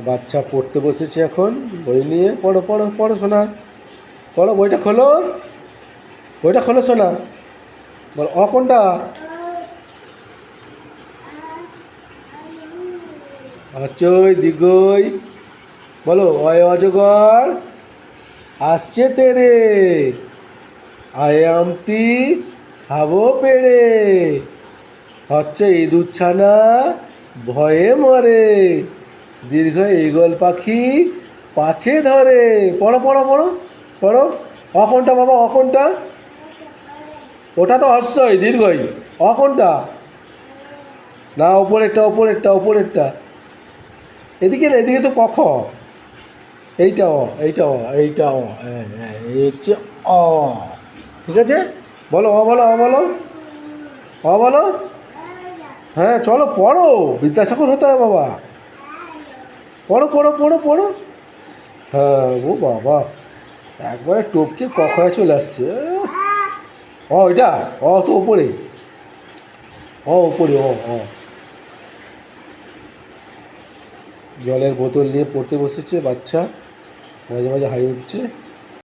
বাচ্চা পড়তে বসেছে এখন বই নিয়ে। পড়ো পড়ো পড়ো শোনা, পড়ো, বইটা খোলো, বইটা খোলো শোনা। বল অ কোনটা? অচই দিগই। বলো অয় অজগর আসছে তেরে, আয় আমতি খাবো পেড়ে, হচ্ছে ইঁদুর ছানা ভয়ে মরে, দীর্ঘ ঈগল পাখি পাছে ধরে। পড়ো পড়ো পড়ো পড়ো। অখনটা বাবা, অখনটা, ওটা তো হস্যই দীর্ঘই। অখনটা না, ওপরেরটা ওপরেরটা ওপরেরটা। এদিকে না, এদিকে তো কখ। এইটা অ, এইটা অ, এইটা অ, হ্যাঁ হ্যাঁ, এই হচ্ছে অ। ঠিক আছে, বলো অ, বলো অ, বলো অ, বলো। হ্যাঁ চলো পড়ো, বিদ্যাসাগর হতে হয় বাবা। পড়ো পড়ো পড়ো পড়ো। হ্যাঁ ও বাবা, একবারে টপকে কখয় চলে আসছে। ও এটা অ তো ওপরে, অ ওপরে অ অ। জলের বোতল নিয়ে পড়তে বসেছে বাচ্চা, মাঝে মাঝে হাই উঠছে।